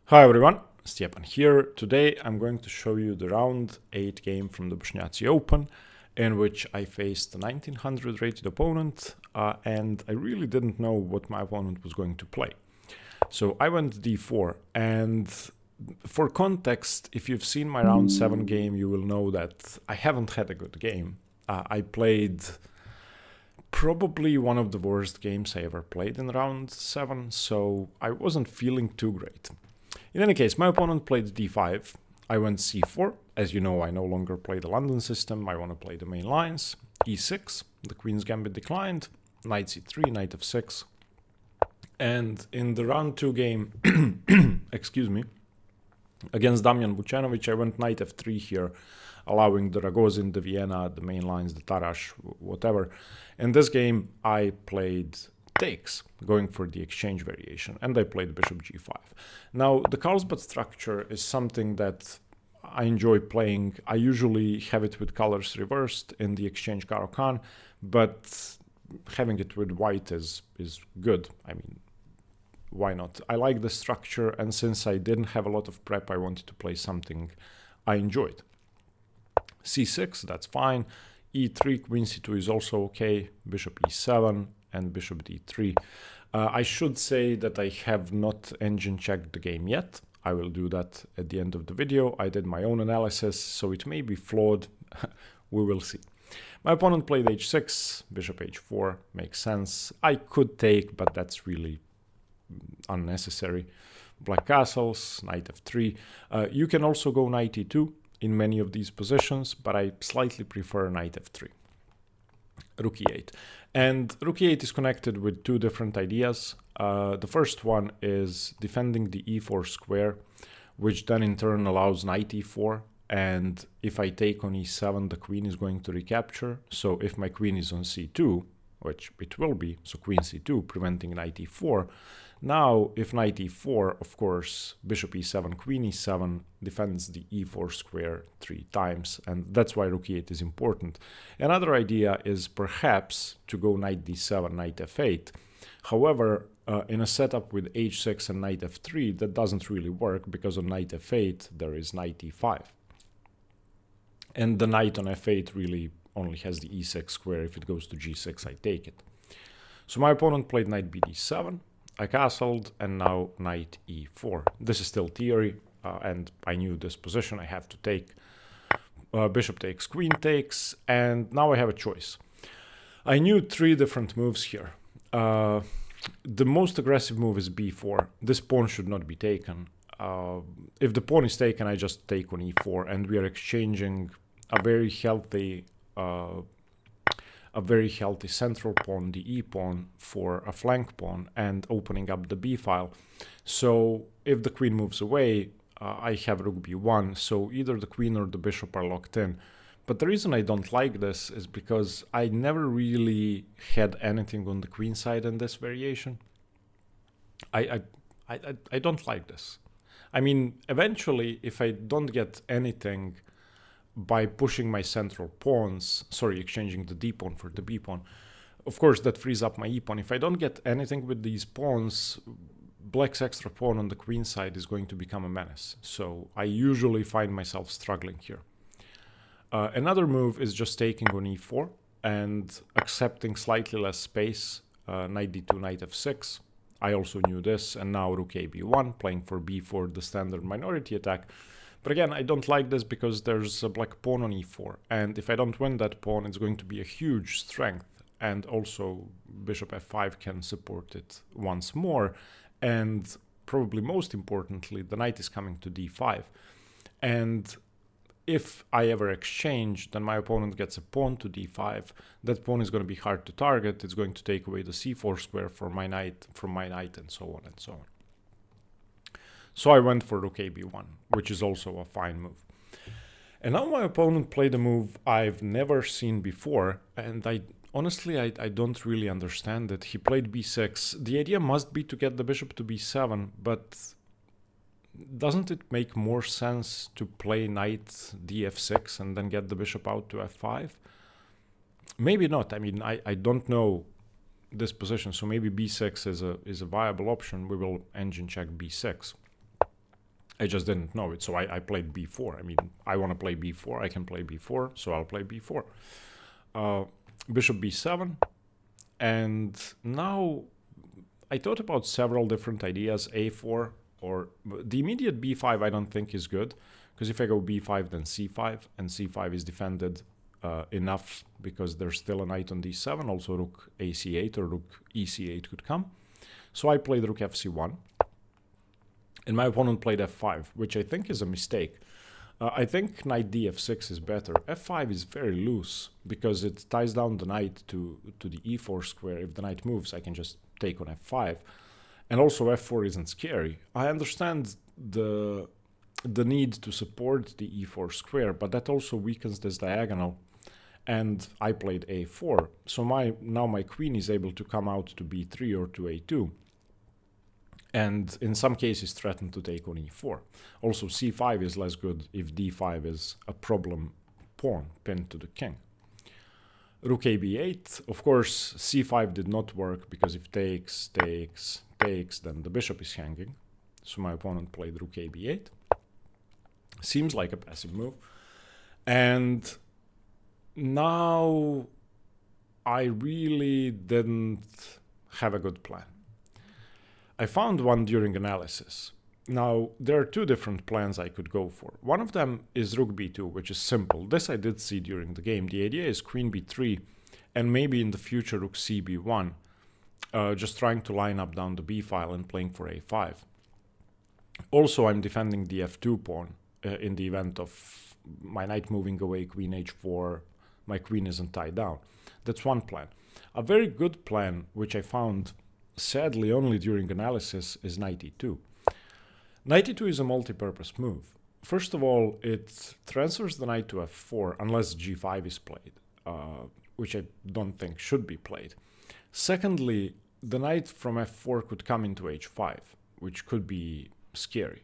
Hi everyone, Stjepan here. Today I'm going to show you the round 8 game from the Bošnjaci Open in which I faced a 1900 rated opponent and I really didn't know what my opponent was going to play. So I went d4, and for context, if you've seen my round 7 game, you will know that I haven't had a good game. I played probably one of the worst games I ever played in round 7, so I wasn't feeling too great. In any case, my opponent played d5. I went c4. As you know, I no longer play the London system. I want to play the main lines. e6, the Queen's Gambit declined. Knight c3, knight f6. And in the round 2 game, excuse me, against Damian Vucenovic, I went knight f3 here, allowing the Ragozin, the Vienna, the main lines, the Tarrasch, whatever. In this game, I played takes, going for the exchange variation, and I played bishop g5. Now, the Carlsbad structure is something that I enjoy playing. I usually have it with colors reversed in the exchange Caro-Kann, but having it with white is good. I mean, why not? I like the structure, and since I didn't have a lot of prep, I wanted to play something I enjoyed. c6, that's fine. e3, queen c2 is also okay. Bishop e7 and bishop d3. I should say that I have not engine checked the game yet. I will do that at the end of the video. I did my own analysis, so it may be flawed. We will see. My opponent played h6, bishop h4, makes sense. I could take, but that's really unnecessary. Black castles, knight f3. You can also go knight e2 in many of these positions, but I slightly prefer knight f3. Rook e8. And rook e8 is connected with two different ideas. The first one is defending the e4 square, which then in turn allows knight e4. And if I take on e7, the queen is going to recapture. So if my queen is on c2, which it will be, so queen c2, preventing knight e4. Now, if knight e4, of course, bishop e7, queen e7 defends the e4 square 3 times, and that's why rook e8 is important. Another idea is perhaps to go knight d7, knight f8. However, in a setup with h6 and knight f3, that doesn't really work, because on knight f8 there is knight e5. And the knight on f8 really only has the e6 square. If it goes to g6, I take it. So my opponent played knight bd7. I castled, and now knight e4. This is still theory, and I knew this position. I have to take. Bishop takes, queen takes, and now I have a choice. I knew 3 different moves here. The most aggressive move is b4. This pawn should not be taken. If the pawn is taken, I just take on e4, and we are exchanging a very healthy central pawn, the e pawn, for a flank pawn and opening up the b file. So if the queen moves away, I have rook b1, so either the queen or the bishop are locked in. But the reason I don't like this is because I never really had anything on the queen side in this variation. I don't like this. I mean, eventually, if I don't get anything by pushing my central pawns, exchanging the d pawn for the b pawn, of course that frees up my e pawn. If I don't get anything with these pawns, black's extra pawn on the queen side is going to become a menace. So I usually find myself struggling here. Another move is just taking on e4 and accepting slightly less space, knight d2, knight f6. I also knew this, and now rook a b1, playing for b4, the standard minority attack. But again, I don't like this because there's a black pawn on e4, and if I don't win that pawn, it's going to be a huge strength, and also bishop f5 can support it once more, and probably most importantly, the knight is coming to d5. And if I ever exchange, then my opponent gets a pawn to d5. That pawn is going to be hard to target. It's going to take away the c4 square from my knight, and so on and so on. So I went for rook a b1, which is also a fine move. And now my opponent played a move I've never seen before, and honestly, I don't really understand it. He played b6. The idea must be to get the bishop to b7, but doesn't it make more sense to play knight df6 and then get the bishop out to f5? Maybe not. I mean, I don't know this position, so maybe b6 is a viable option. We will engine check b6. I just didn't know it, so I played b4. I mean, I want to play b4, I can play b4, so I'll play b4. Bishop b7, and now I thought about several different ideas, a4, or the immediate b5 I don't think is good, because if I go b5 then c5, and c5 is defended enough because there's still a knight on d7, also rook ac8 or rook ec8 could come. So I played rook fc1, and my opponent played f5, which I think is a mistake. I think knight df6 is better. f5 is very loose because it ties down the knight to the e4 square. If the knight moves, I can just take on f5. And also f4 isn't scary. I understand the need to support the e4 square, but that also weakens this diagonal. And I played a4. So now my queen is able to come out to b3 or to a2. And in some cases threaten to take on e4. Also c5 is less good if d5 is a problem pawn pinned to the king. Rook ab8, of course c5 did not work because if takes, then the bishop is hanging. So my opponent played rook ab8. Seems like a passive move. And now I really didn't have a good plan. I found one during analysis. Now, there are two different plans I could go for. One of them is rook b2, which is simple. This I did see during the game. The idea is queen b3, and maybe in the future rook c b1, just trying to line up down the b file and playing for a5. Also, I'm defending the f2 pawn in the event of my knight moving away, queen h4, my queen isn't tied down. That's one plan. A very good plan, which I found sadly only during analysis, is knight e2. Knight e2 is a multi-purpose move. First of all, it transfers the knight to f4 unless g5 is played, which I don't think should be played. Secondly, the knight from f4 could come into h5, which could be scary.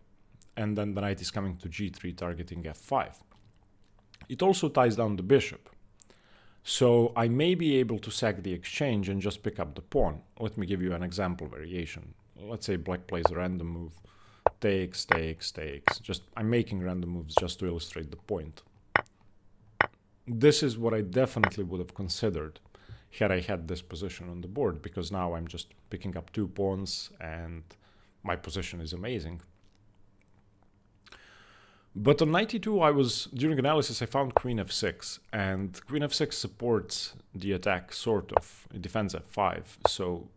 And then the knight is coming to g3 targeting f5. It also ties down the bishop. So I may be able to sack the exchange and just pick up the pawn. Let me give you an example variation. Let's say black plays a random move. Takes. I'm making random moves just to illustrate the point. This is what I definitely would have considered had I had this position on the board, because now I'm just picking up two pawns and my position is amazing. But on knight e2, during analysis, I found queen f6, and queen f6 supports the attack, sort of. It defends f5, so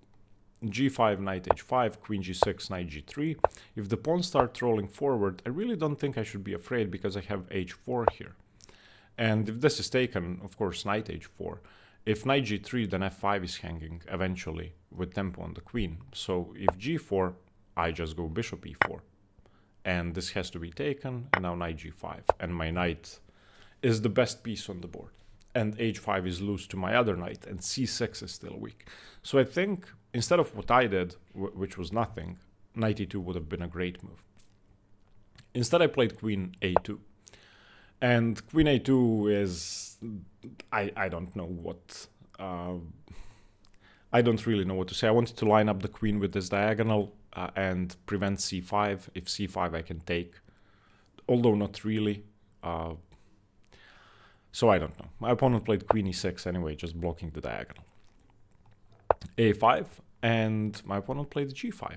g5, knight h5, queen g6, knight g3. If the pawns start rolling forward, I really don't think I should be afraid because I have h4 here. And if this is taken, of course, knight h4. If knight g3, then f5 is hanging eventually with tempo on the queen. So if g4, I just go bishop e4. And this has to be taken, and now knight g5. And my knight is the best piece on the board. And h5 is loose to my other knight, and c6 is still weak. So I think, instead of what I did, which was nothing, knight e2 would have been a great move. Instead I played queen a2. And queen a2 is... I don't know what... I don't really know what to say. I wanted to line up the queen with this diagonal and prevent c5. If c5 I can take, although not really. So I don't know. My opponent played queen e6 anyway, just blocking the diagonal. a5, and my opponent played g5,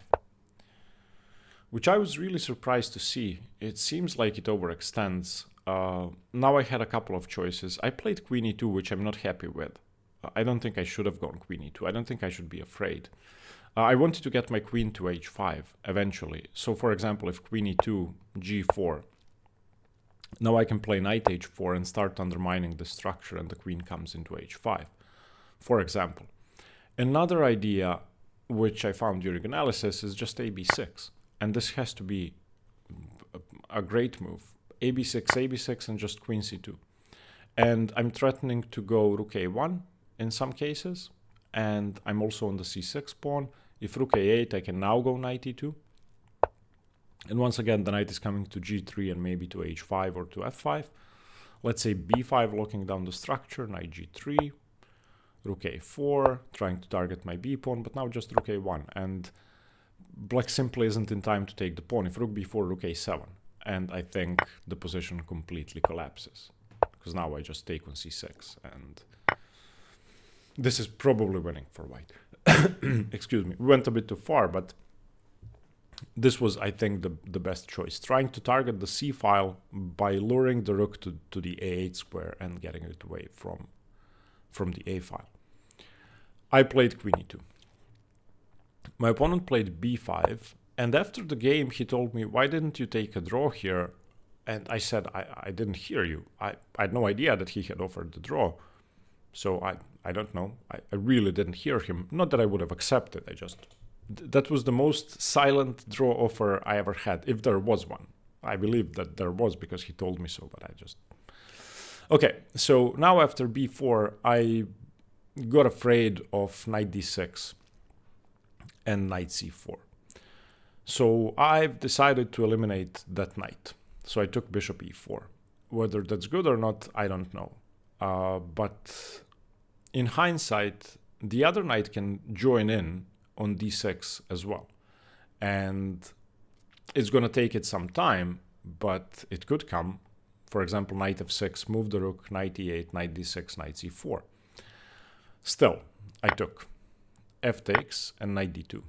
which I was really surprised to see. It seems like it overextends. Now I had a couple of choices. I played queen e2, which I'm not happy with. I don't think I should have gone queen e2. I don't think I should be afraid. I wanted to get my queen to h5 eventually. So for example, if queen e2, g4, now I can play knight h4 and start undermining the structure, and the queen comes into h5, for example. Another idea which I found during analysis is just ab6. And this has to be a great move. ab6, and just queen c2. And I'm threatening to go rook a1 in some cases. And I'm also on the c6 pawn. If rook a8, I can now go knight e2. And once again, the knight is coming to g3 and maybe to h5 or to f5. Let's say b5, locking down the structure, knight g3, rook a4, trying to target my b pawn, but now just rook a1. And black simply isn't in time to take the pawn. If rook b4, rook a7, and I think the position completely collapses, because now I just take on c6, and this is probably winning for white. Excuse me, we went a bit too far, but this was, I think, the best choice. Trying to target the c file by luring the rook to the a8 square and getting it away from the a file. I played queen e2. My opponent played b5, and after the game he told me, why didn't you take a draw here? And I said, I didn't hear you. I had no idea that he had offered the draw. So I don't know. I really didn't hear him. Not that I would have accepted. That was the most silent draw offer I ever had, if there was one. I believe that there was because he told me so, but I just... Okay, so now after b4, I got afraid of knight d6 and knight c4. So I've decided to eliminate that knight. So I took bishop e4. Whether that's good or not, I don't know. But in hindsight, the other knight can join in on d6 as well. And it's going to take it some time, but it could come. For example, knight f6, move the rook, knight e8, knight d6, knight c4. Still, I took f takes and knight d2.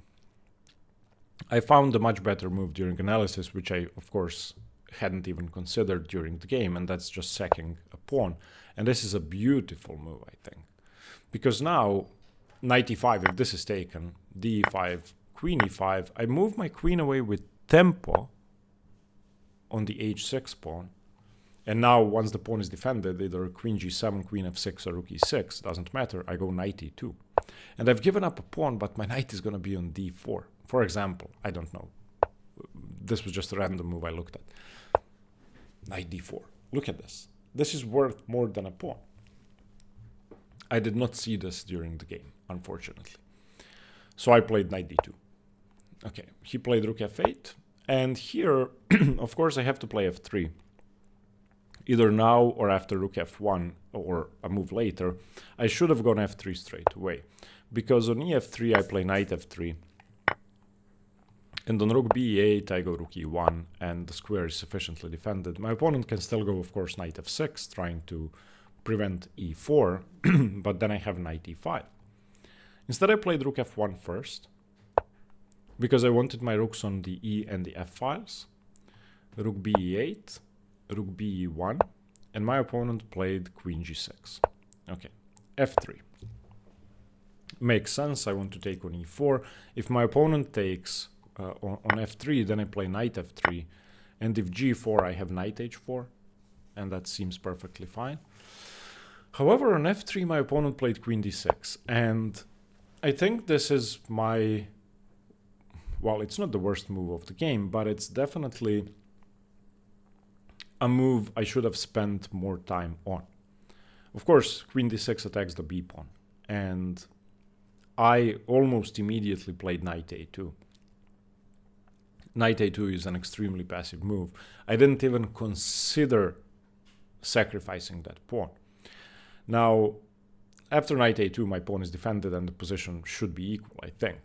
I found a much better move during analysis, which I, of course, hadn't even considered during the game, and that's just sacking a pawn. And this is a beautiful move, I think. Because now, knight e5, if this is taken, d5, queen e5, I move my queen away with tempo on the h6 pawn. And now, once the pawn is defended, either queen g7, queen f6, or rook e6, doesn't matter, I go knight e2. And I've given up a pawn, but my knight is going to be on d4. For example, I don't know. This was just a random move I looked at. Knight d4. Look at this. This is worth more than a pawn. I did not see this during the game, unfortunately. So I played knight d2. Okay, he played rook f8. And here, of course, I have to play f3. Either now or after rook f1 or a move later. I should have gone f3 straight away. Because on ef3, I play knight f3. And on rook b8, I go rook e1, and the square is sufficiently defended. My opponent can still go, of course, knight f6, trying to prevent e4, but then I have knight e5. Instead, I played rook f1 first, because I wanted my rooks on the e and the f files. Rook b8, rook b1, and my opponent played queen g6. Okay, f3. Makes sense, I want to take on e4. If my opponent takes on f3, then I play knight f3, and if g4, I have knight h4, and that seems perfectly fine. However, on f3, my opponent played queen d6, and I think this is my... Well, it's not the worst move of the game, but it's definitely a move I should have spent more time on. Of course, queen d6 attacks the b pawn, and I almost immediately played knight a2. Knight a2 is an extremely passive move. I didn't even consider sacrificing that pawn. Now, after knight a2, my pawn is defended and the position should be equal, I think.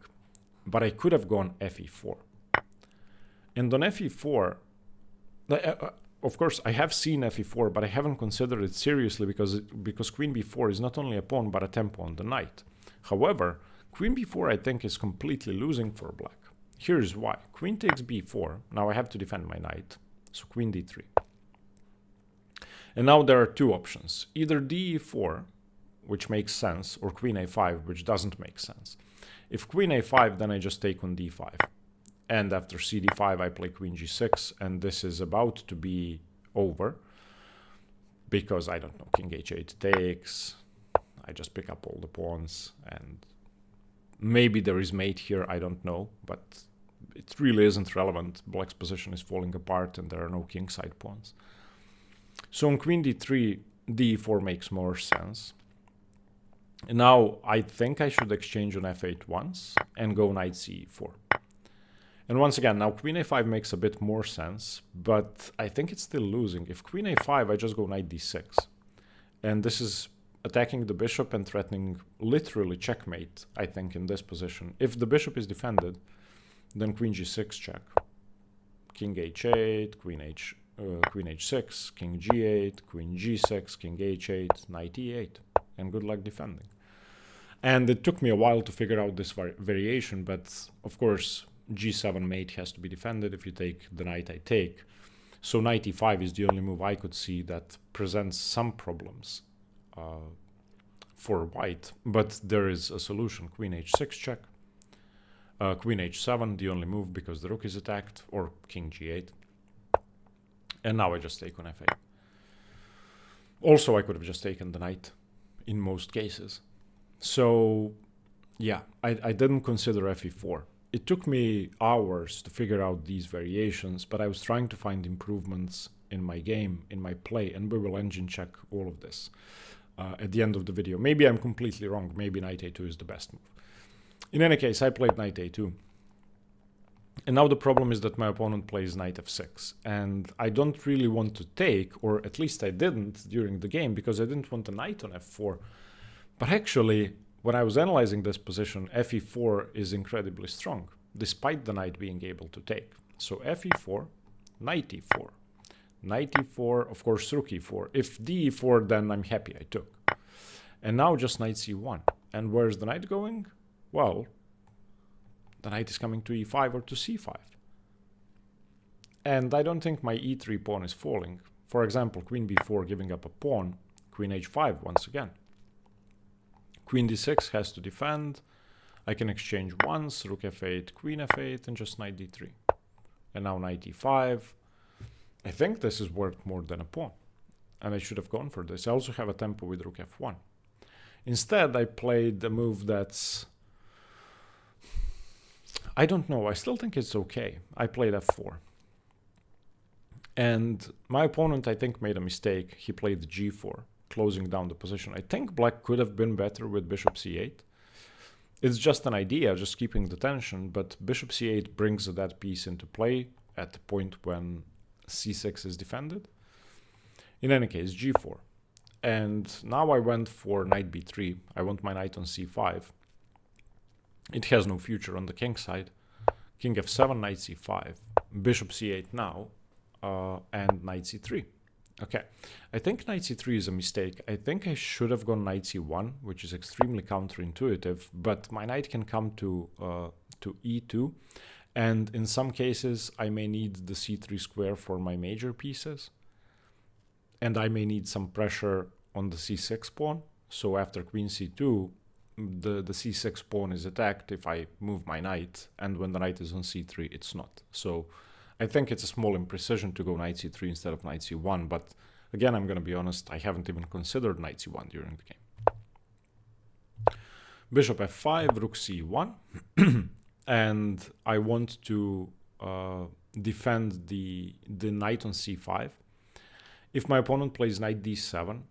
But I could have gone fe4. And on fe4, of course, I have seen fe4, but I haven't considered it seriously because queen b4 is not only a pawn, but a tempo on the knight. However, queen b4, I think, is completely losing for black. Here's why. Queen takes b4. Now I have to defend my knight. So queen d3. And now there are two options. Either d4, which makes sense, or queen a5, which doesn't make sense. If queen a5, then I just take on d5. And after cd5, I play queen g6, and this is about to be over. Because, I don't know, king h8 takes. I just pick up all the pawns, and maybe there is mate here, I don't know. But it really isn't relevant. Black's position is falling apart, and there are no kingside pawns. So on queen d3, d4 makes more sense. And now I think I should exchange on f8 once and go knight c4. And once again, now queen a5 makes a bit more sense, but I think it's still losing. If queen a5, I just go knight d6. And this is attacking the bishop and threatening literally checkmate, I think, in this position. If the bishop is defended, then queen g6 check, king h8, queen h6, king g8, queen g6, king h8, knight e8, and good luck defending. And it took me a while to figure out this variation, but of course g7 mate has to be defended if you take the knight I take. So knight e5 is the only move I could see that presents some problems for white, but there is a solution. Queen h6 check, queen h7, the only move because the rook is attacked, or king g8. And now I just take on f8. Also, I could have just taken the knight in most cases. So yeah, I didn't consider fe4. It took me hours to figure out these variations, but I was trying to find improvements in my game, in my play, and we will engine check all of this at the end of the video. Maybe I'm completely wrong. Maybe knight a2 is the best move. In any case, I played knight a2. And now the problem is that my opponent plays knight f6. And I don't really want to take, or at least I didn't during the game, because I didn't want a knight on f4. But actually, when I was analyzing this position, fe4 is incredibly strong, despite the knight being able to take. So fe4, knight e4, knight e4, of course rook e4. If d4, then I'm happy I took. And now just knight c1. And where's the knight going? Well, the knight is coming to e5 or to c5. And I don't think my e3 pawn is falling. For example, queen b4 giving up a pawn, queen h5 once again. Queen d6 has to defend. I can exchange once, rook f8, queen f8, and just knight d3. And now knight e5. I think this is worth more than a pawn. And I should have gone for this. I also have a tempo with rook f1. Instead, I played a move that's... I don't know. I still think it's okay. I played f4. And my opponent, I think, made a mistake. He played g4. Closing down the position. I think black could have been better with bishop c8. It's just an idea, just keeping the tension, but bishop c8 brings that piece into play at the point when c6 is defended. In any case, g4. And now I went for knight b3. I want my knight on c5. It has no future on the king side. King f7, knight c5, bishop c8 now, and knight c3. Okay, I think knight c3 is a mistake. I think I should have gone knight c1, which is extremely counterintuitive, but my knight can come to e2, and in some cases I may need the c3 square for my major pieces, and I may need some pressure on the c6 pawn. So after queen c2, the c6 pawn is attacked if I move my knight, and when the knight is on c3, it's not. So I think it's a small imprecision to go knight c3 instead of knight c1, but again, I'm going to be honest, I haven't even considered knight c1 during the game. Bishop f5, rook c1, and I want to defend the knight on c5. If my opponent plays knight d7,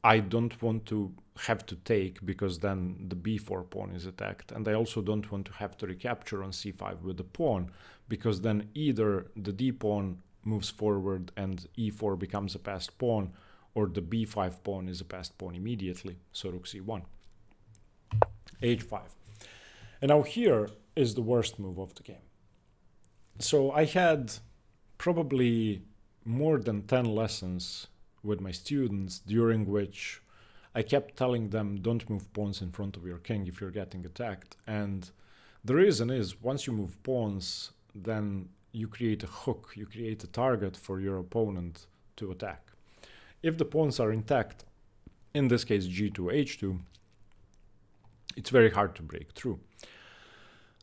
I don't want to have to take, because then the b4 pawn is attacked, and I also don't want to have to recapture on c5 with the pawn, because then either the d pawn moves forward and e4 becomes a passed pawn, or the b5 pawn is a passed pawn immediately, so rook c1, h5. And now here is the worst move of the game. So I had probably more than 10 lessons with my students, during which I kept telling them, don't move pawns in front of your king if you're getting attacked. And the reason is, once you move pawns, then you create a hook, you create a target for your opponent to attack. If the pawns are intact, in this case g2, h2, it's very hard to break through.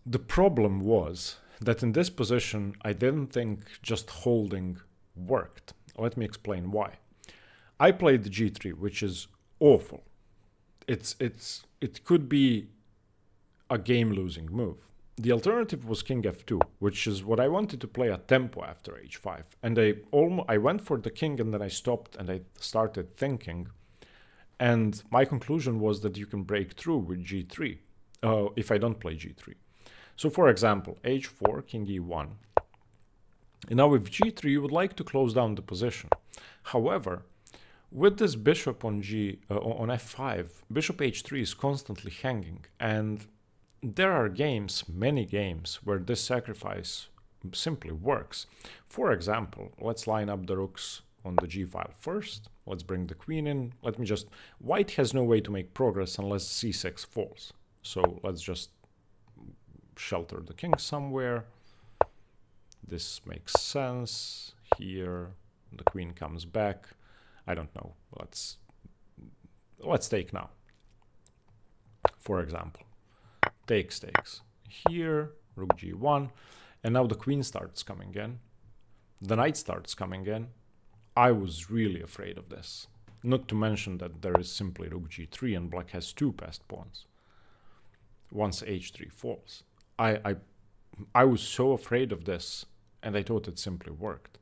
The problem was that in this position, I didn't think just holding worked. Let me explain why. I played the g3, which is awful. It could be a game-losing move. The alternative was king f2, which is what I wanted to play at tempo after h5. And I went for the king, and then I stopped and I started thinking. And my conclusion was that you can break through with g3 if I don't play g3. So for example, h4, king e1. And now with g3, you would like to close down the position. However, with this bishop on f5, bishop h3 is constantly hanging, and there are games, many games, where this sacrifice simply works. For example, let's line up the rooks on the g file first. Let's bring the queen in. White has no way to make progress unless c6 falls. So let's just shelter the king somewhere. This makes sense. Here, the queen comes back. I don't know. Let's take now. For example, takes. Here, rook g1, and now the queen starts coming in. The knight starts coming in. I was really afraid of this. Not to mention that there is simply rook g3 and black has two passed pawns once h3 falls. I was so afraid of this, and I thought it simply worked.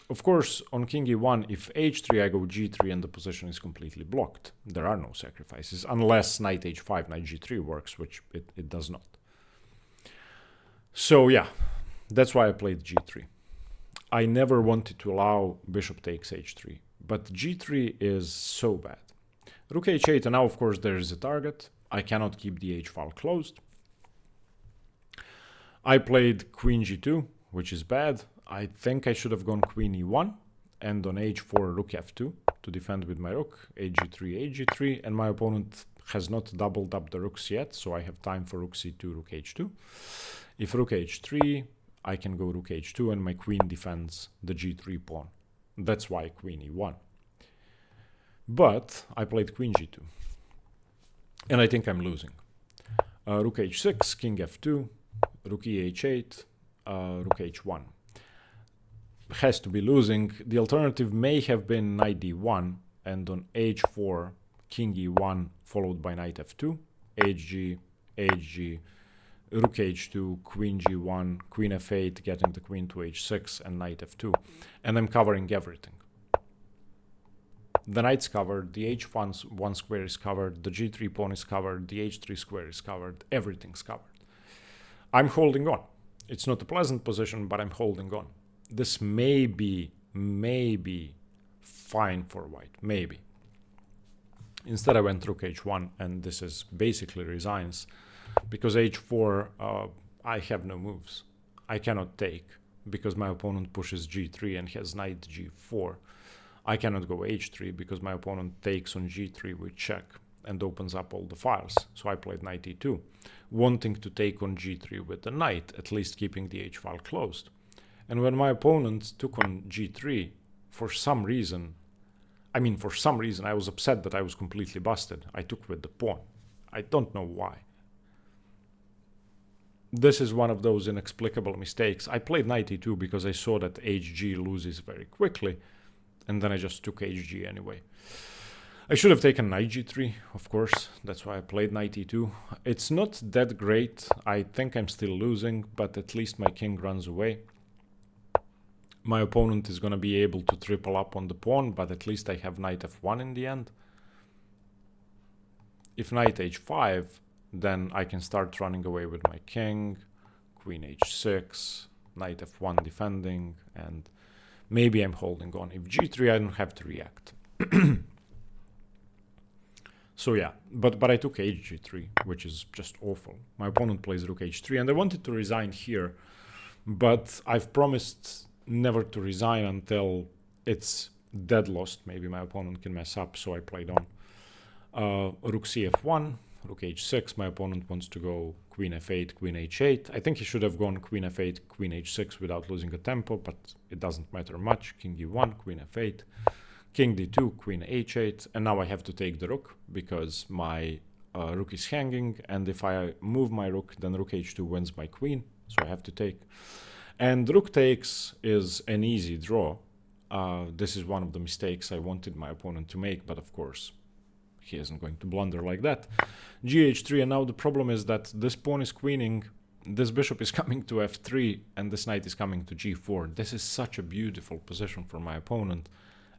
Of course, on king e1, if h3, I go g3 and the position is completely blocked. There are no sacrifices, unless knight h5, knight g3 works, which it does not. So yeah, that's why I played g3. I never wanted to allow bishop takes h3, but g3 is so bad. Rook h8, and now of course there is a target. I cannot keep the h file closed. I played queen g2, which is bad. I think I should have gone queen e1 and on h4 rook f2 to defend with my rook, hg3, and my opponent has not doubled up the rooks yet, so I have time for rook c2, rook h2. If rook h3, I can go rook h2 and my queen defends the g3 pawn. That's why queen e1. But I played queen g2 and I think I'm losing. Rook h6, king f2, rookeh8, rook h1. Has to be losing. The alternative may have been knight d1 and on h4 king e1 followed by knight f2, hg, rook h2, queen g1, queen f8, getting the queen to h6 and knight f2, and I'm covering everything. The knight's covered, the h1 square is covered, the g3 pawn is covered, the h3 square is covered, everything's covered. I'm holding on. It's not a pleasant position, but I'm holding on. This may be fine for white, maybe. Instead I went rook h1, and this is basically resigns, because h4, I have no moves. I cannot take, because my opponent pushes g3 and has knight g4. I cannot go h3, because my opponent takes on g3 with check and opens up all the files. So I played knight e2, wanting to take on g3 with the knight, at least keeping the h file closed. And when my opponent took on g3, for some reason, I was upset that I was completely busted. I took with the pawn. I don't know why. This is one of those inexplicable mistakes. I played knight e2 because I saw that hg loses very quickly, and then I just took hg anyway. I should have taken knight g3, of course. That's why I played knight e2. It's not that great. I think I'm still losing, but at least my king runs away. My opponent is going to be able to triple up on the pawn, but at least I have knight f1 in the end. If knight h5, then I can start running away with my king, queen h6, knight f1 defending, and maybe I'm holding on. If g3, I don't have to react. So yeah, but I took hg3, which is just awful. My opponent plays rook h3, and I wanted to resign here, but I've promised never to resign until it's dead lost. Maybe my opponent can mess up, so I played on. Rook cf1, rook h6. My opponent wants to go queen f8, queen h8. I think he should have gone queen f8, queen h6 without losing a tempo, but it doesn't matter much. King e1, queen f8, king d2, queen h8, and now I have to take the rook because my rook is hanging, and if I move my rook, then rook h2 wins my queen, so I have to take. And rook takes is an easy draw. This is one of the mistakes I wanted my opponent to make, but of course he isn't going to blunder like that. Gh3, and now the problem is that this pawn is queening, this bishop is coming to f3, and this knight is coming to g4. This is such a beautiful position for my opponent.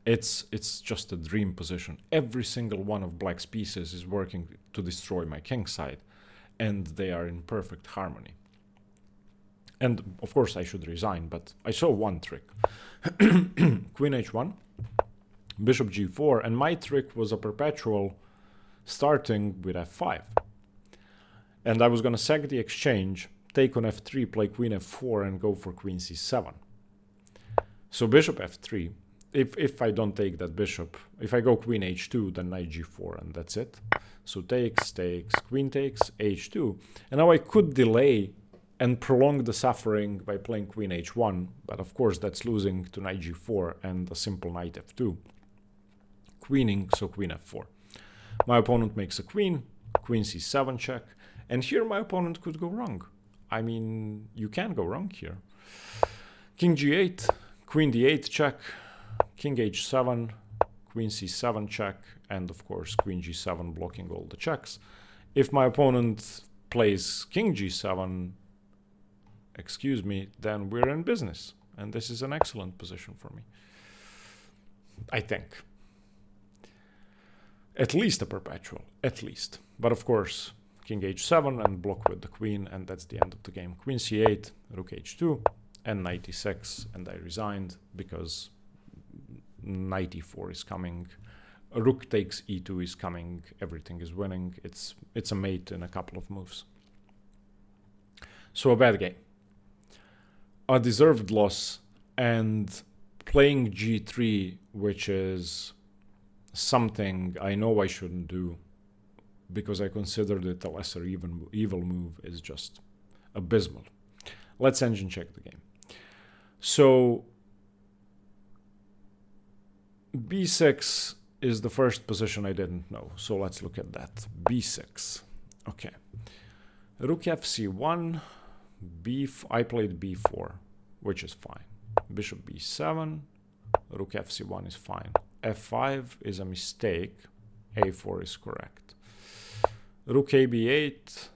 It's just a dream position. Every single one of black's pieces is working to destroy my king side, and they are in perfect harmony. And of course I should resign, but I saw one trick. Queen h1, bishop g4, and my trick was a perpetual starting with f5. And I was going to sack the exchange, take on f3, play queen f4, and go for queen c7. So bishop f3. If I don't take that bishop, if I go queen h2, then knight g4, and that's it. So takes, queen takes, h2. And now I could delay and prolong the suffering by playing queen h1, but of course that's losing to knight g4 and a simple knight f2. Queening, so queen f4. My opponent makes a queen c7 check, and here my opponent could go wrong. I mean, you can go wrong here. King g8, queen d8 check, king h7, queen c7 check, and of course queen g7 blocking all the checks. If my opponent plays king g7, excuse me, then we're in business. And this is an excellent position for me, I think. At least a perpetual, at least. But of course, king h7 and block with the queen, and that's the end of the game. Queen c8, rook h2, and knight e6, and I resigned because knight e4 is coming. Rook takes e2 is coming, everything is winning. It's a mate in a couple of moves. So a bad game. A deserved loss, and playing g3, which is something I know I shouldn't do because I considered it a lesser evil move, is just abysmal. Let's engine check the game. So b6 is the first position I didn't know, so let's look at that. b6. Okay. Rook fc1, I played b4, which is fine. Bishop b7, rook fc1 is fine. f5 is a mistake, a4 is correct. Rook ab8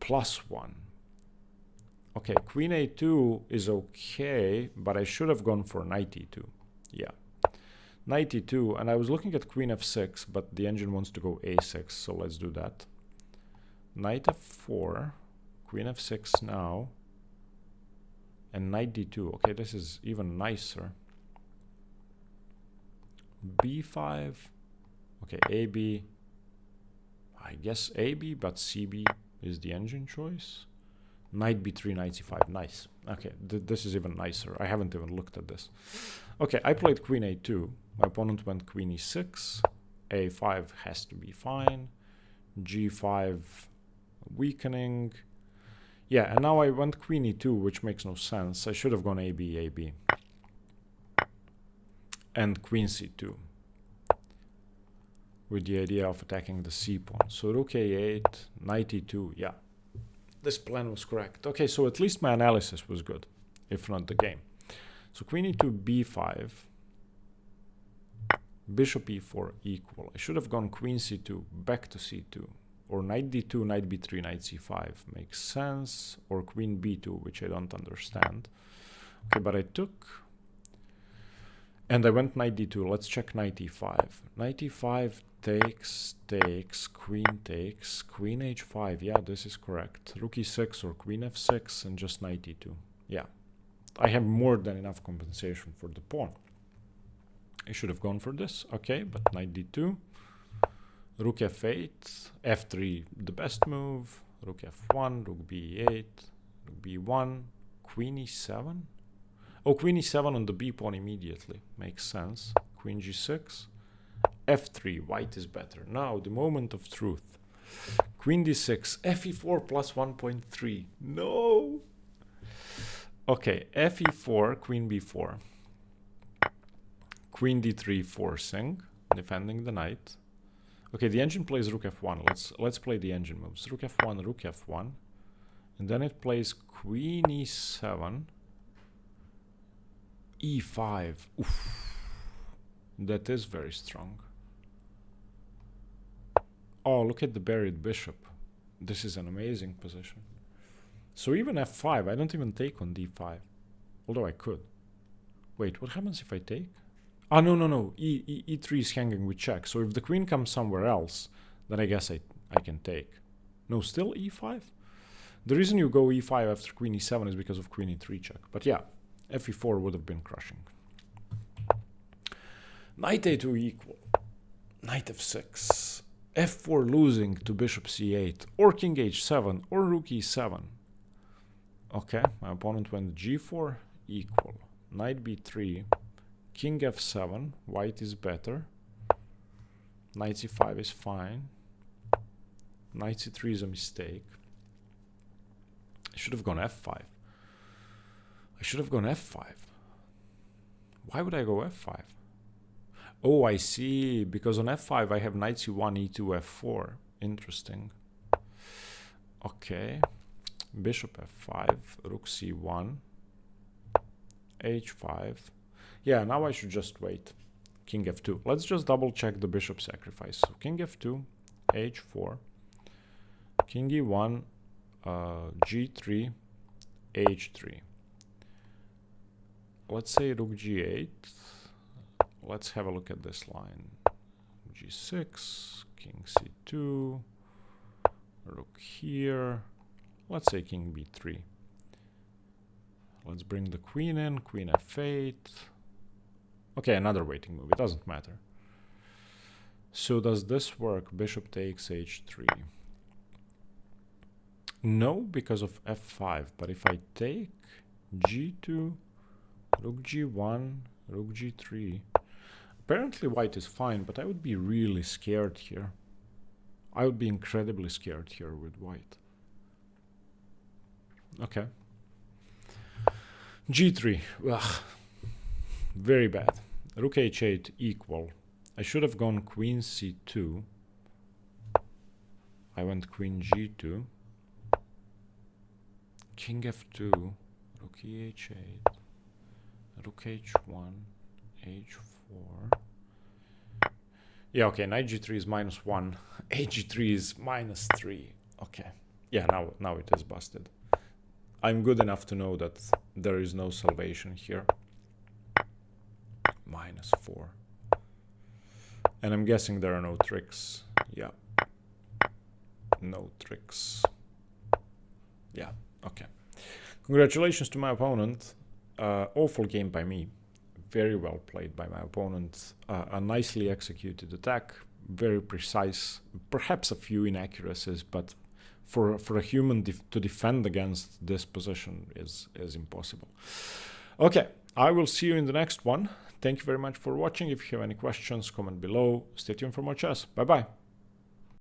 +1. Okay, queen a2 is okay, but I should have gone for knight e2. Yeah. Knight e2, and I was looking at queen f6, but the engine wants to go a6, so let's do that. Knight f4, queen f6 now, and knight d2. Okay, this is even nicer. b5, okay, ab, I guess ab, but cb is the engine choice. Knight b3, knight c5, nice. Okay, this is even nicer. I haven't even looked at this. Okay, I played queen a2. My opponent went queen e6. a5 has to be fine. g5 weakening. Yeah, and now I went queen e2, which makes no sense. I should have gone ab. And queen c2. With the idea of attacking the c pawn. So rook a8, knight e2, yeah. This plan was correct. Okay, so at least my analysis was good, if not the game. So queen e2, b5, bishop e4 equal. I should have gone queen c2, back to c2, or knight d2, knight b3, knight c5 makes sense, or queen b2, which I don't understand. Okay, but I took, and I went knight d2. Let's check knight e5. Knight e5 takes, queen h5. Yeah, this is correct. Rook e6 or queen f6 and just knight e2. Yeah, I have more than enough compensation for the pawn. I should have gone for this. Okay, but knight d2. Rook f8, f3, the best move. Rook f1, rook b8, rook b1, queen e7. Oh, queen e7 on the b pawn immediately. Makes sense. Queen g6. f3, white is better. Now, the moment of truth. Queen d6, fe4 plus 1.3. No! Okay, fe4, queen b4. Queen d3 forcing, defending the knight. Okay, the engine plays rook f1. Let's play the engine moves. Rook f1, rook f1. And then it plays queen e7. e5. Oof. That is very strong. Oh, look at the buried bishop. This is an amazing position. So even f5, I don't even take on d5. Although I could. Wait, what happens if I take? Ah, no. e3 is hanging with check. So if the queen comes somewhere else, then I guess I can take. No, still e5? The reason you go e5 after queen e7 is because of queen e3 check. But yeah, fe4 would have been crushing. Knight a2 equal. Knight f6. f4 losing to bishop c8, or king h7, or rook e7. Okay, my opponent went g4, equal. Knight b3, king f7, white is better. Knight c5 is fine. Knight c3 is a mistake. I should have gone f5. I should have gone f5. Why would I go f5? Oh, I see. Because on f5 I have knight c1, e2, f4. Interesting. Okay. Bishop f5, rook c1, h5. Yeah, now I should just wait. King f2. Let's just double check the bishop sacrifice. So king f2, h4, king e1, g3, h3. Let's say rook g8. Let's have a look at this line. g6, king c2, rook here. Let's say king b3. Let's bring the queen in, queen f8. Okay, another waiting move, it doesn't matter. So does this work? Bishop takes h3. No, because of f5, but if I take g2, rook g1, rook g3, apparently white is fine, but I would be really scared here. I would be incredibly scared here with white. Okay. g3, ugh, very bad. Rook h8 equal. I should have gone queen c2. I went queen g2. King f2, rook e8, rook h1, h4. Yeah, okay, knight g3 is -1, h3 is -3. Okay, yeah, now it is busted. I'm good enough to know that there is no salvation here. -4. And I'm guessing there are no tricks. Yeah. No tricks. Yeah, okay. Congratulations to my opponent. Awful game by me. Very well played by my opponent. A nicely executed attack. Very precise. Perhaps a few inaccuracies, but for a human to defend against this position is impossible. Okay, I will see you in the next one. Thank you very much for watching. If you have any questions, comment below. Stay tuned for more chess. Bye-bye.